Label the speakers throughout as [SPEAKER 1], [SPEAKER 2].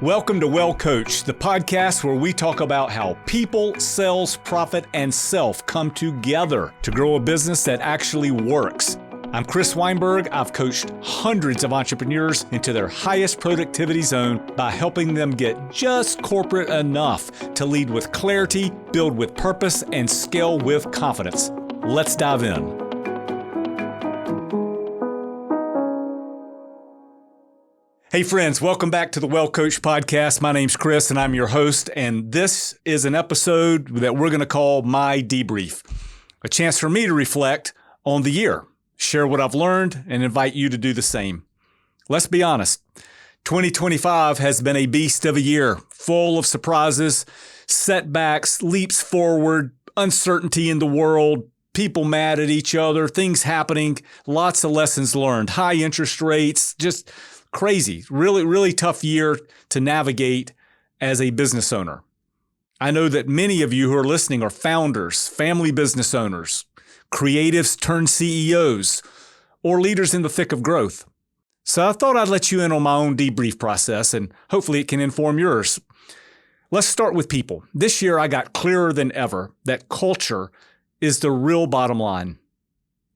[SPEAKER 1] Welcome to Well Coached, the podcast where we talk about how people, sales, profit, and self come together to grow a business that actually works. I'm Chris Weinberg. I've coached hundreds of entrepreneurs into their highest productivity zone by helping them get just corporate enough to lead with clarity, build with purpose, and scale with confidence. Let's dive in. Hey friends, welcome back to the Well Coached podcast. My name's Chris and I'm your host, and this is an episode that we're going to call My Debrief, a chance for me to reflect on the year, share what I've learned, and invite you to do the same. Let's be honest, 2025 has been a beast of a year, full of surprises, setbacks, leaps forward, uncertainty in the world, people mad at each other, things happening, lots of lessons learned, high interest rates, just crazy, really tough year to navigate as a business owner. I know that many of you who are listening are founders, family business owners, creatives turned CEOs, or leaders in the thick of growth. So I thought I'd let you in on my own debrief process, and hopefully it can inform yours. Let's start with people. This year I got clearer than ever that culture is the real bottom line.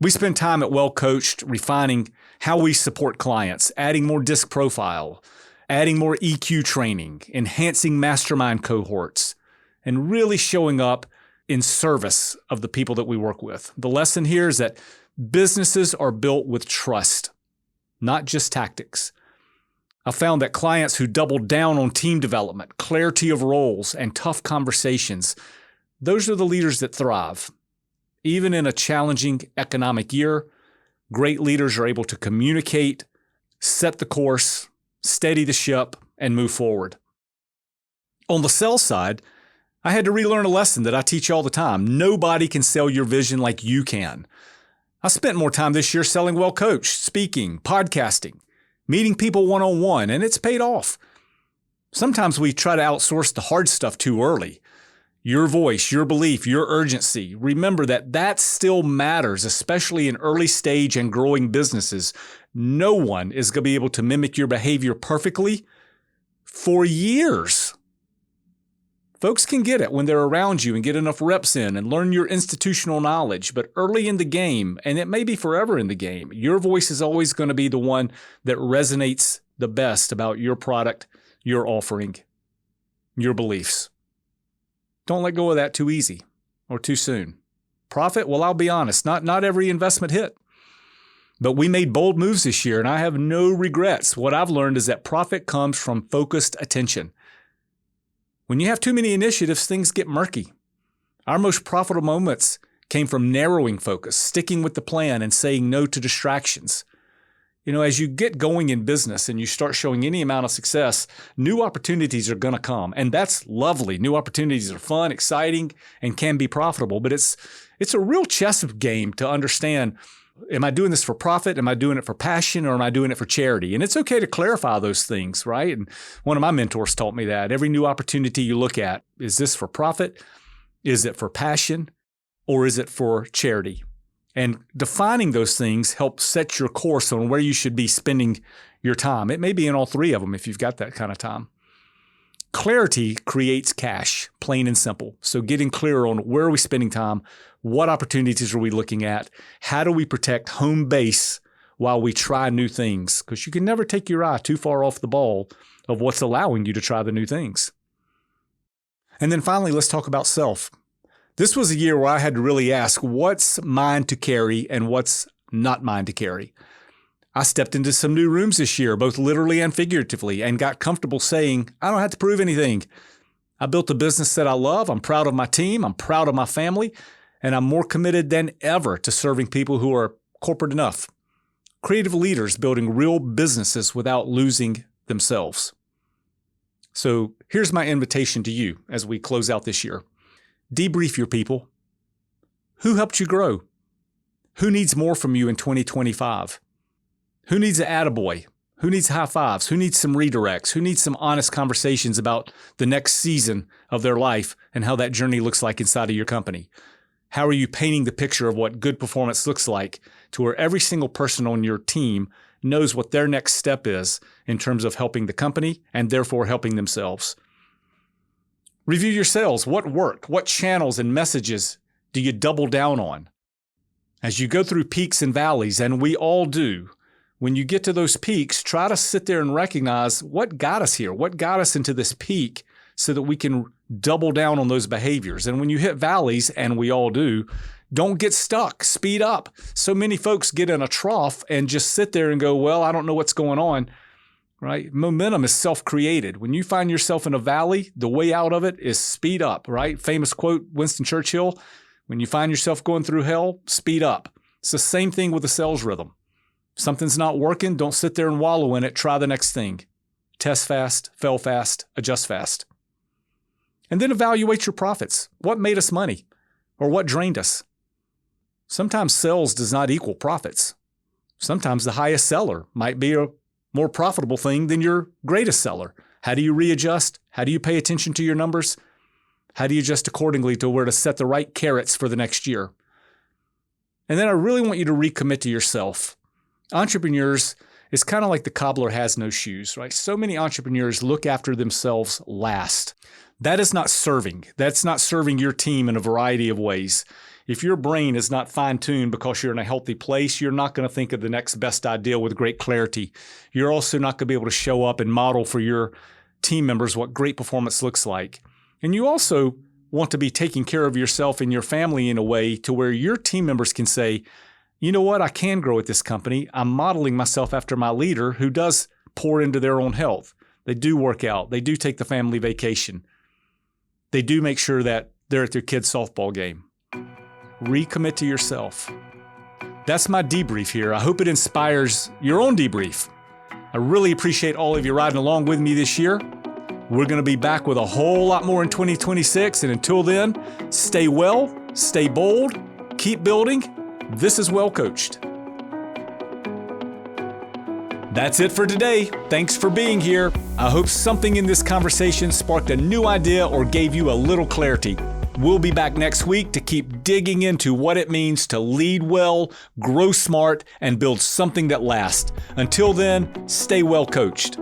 [SPEAKER 1] We spend time at Well Coached refining how we support clients, adding more disc profile, adding more EQ training, enhancing mastermind cohorts, and really showing up in service of the people that we work with. The lesson here is that businesses are built with trust, not just tactics. I found that clients who doubled down on team development, clarity of roles, and tough conversations, those are the leaders that thrive. Even in a challenging economic year, great leaders are able to communicate, set the course, steady the ship, and move forward. On the sales side, I had to relearn a lesson that I teach all the time. Nobody can sell your vision like you can. I spent more time this year selling Well Coached, speaking, podcasting, meeting people one-on-one, and it's paid off. Sometimes we try to outsource the hard stuff too early. Your voice, your belief, your urgency. Remember that still matters, especially in early stage and growing businesses. No one is going to be able to mimic your behavior perfectly for years. Folks can get it when they're around you and get enough reps in and learn your institutional knowledge. But early in the game, and it may be forever in the game, your voice is always going to be the one that resonates the best about your product, your offering, your beliefs. Don't let go of that too easy or too soon. Profit? Well, I'll be honest, not every investment hit. But we made bold moves this year, and I have no regrets. What I've learned is that profit comes from focused attention. When you have too many initiatives, things get murky. Our most profitable moments came from narrowing focus, sticking with the plan, and saying no to distractions. You know, as you get going in business and you start showing any amount of success, new opportunities are going to come. And that's lovely. New opportunities are fun, exciting, and can be profitable. But it's a real chess game to understand, am I doing this for profit? Am I doing it for passion? Or am I doing it for charity? And it's okay to clarify those things, right? And one of my mentors taught me that. Every new opportunity you look at, is this for profit? Is it for passion? Or is it for charity? And defining those things helps set your course on where you should be spending your time. It may be in all three of them if you've got that kind of time. Clarity creates cash, plain and simple. So getting clear on where are we spending time, what opportunities are we looking at, how do we protect home base while we try new things? Because you can never take your eye too far off the ball of what's allowing you to try the new things. And then finally, let's talk about self. This was a year where I had to really ask what's mine to carry and what's not mine to carry. I stepped into some new rooms this year, both literally and figuratively, and got comfortable saying, I don't have to prove anything. I built a business that I love. I'm proud of my team. I'm proud of my family, and I'm more committed than ever to serving people who are corporate enough. Creative leaders building real businesses without losing themselves. So here's my invitation to you as we close out this year. Debrief your people. Who helped you grow? Who needs more from you in 2025? Who needs an attaboy? Who needs high fives? Who needs some redirects? Who needs some honest conversations about the next season of their life and how that journey looks like inside of your company? How are you painting the picture of what good performance looks like to where every single person on your team knows what their next step is in terms of helping the company and therefore helping themselves. Review your sales. What worked? What channels and messages do you double down on? As you go through peaks and valleys, and we all do, when you get to those peaks, try to sit there and recognize what got us here, what got us into this peak so that we can double down on those behaviors. And when you hit valleys, and we all do, don't get stuck, speed up. So many folks get in a trough and just sit there and go, well, I don't know what's going on, right? Momentum is self-created. When you find yourself in a valley, the way out of it is speed up, right? Famous quote, Winston Churchill, when you find yourself going through hell, speed up. It's the same thing with the sales rhythm. Something's not working, don't sit there and wallow in it. Try the next thing. Test fast, fail fast, adjust fast. And then evaluate your profits. What made us money? Or what drained us? Sometimes sales does not equal profits. Sometimes the highest seller might be a more profitable thing than your greatest seller. How do you readjust? How do you pay attention to your numbers? How do you adjust accordingly to where to set the right carrots for the next year? And then I really want you to recommit to yourself. Entrepreneurs, it's kind of like the cobbler has no shoes, right? So many entrepreneurs look after themselves last. That is not serving. That's not serving your team in a variety of ways. If your brain is not fine-tuned because you're in a healthy place, you're not going to think of the next best idea with great clarity. You're also not going to be able to show up and model for your team members what great performance looks like. And you also want to be taking care of yourself and your family in a way to where your team members can say, you know what, I can grow at this company. I'm modeling myself after my leader who does pour into their own health. They do work out. They do take the family vacation. They do make sure that they're at their kid's softball game. Recommit to yourself. That's my debrief here. I hope it inspires your own debrief. I really appreciate all of you riding along with me this year. We're going to be back with a whole lot more in 2026. And until then, stay well, stay bold, keep building. This is Well Coached. That's it for today. Thanks for being here. I hope something in this conversation sparked a new idea or gave you a little clarity. We'll be back next week to keep digging into what it means to lead well, grow smart, and build something that lasts. Until then, stay well coached.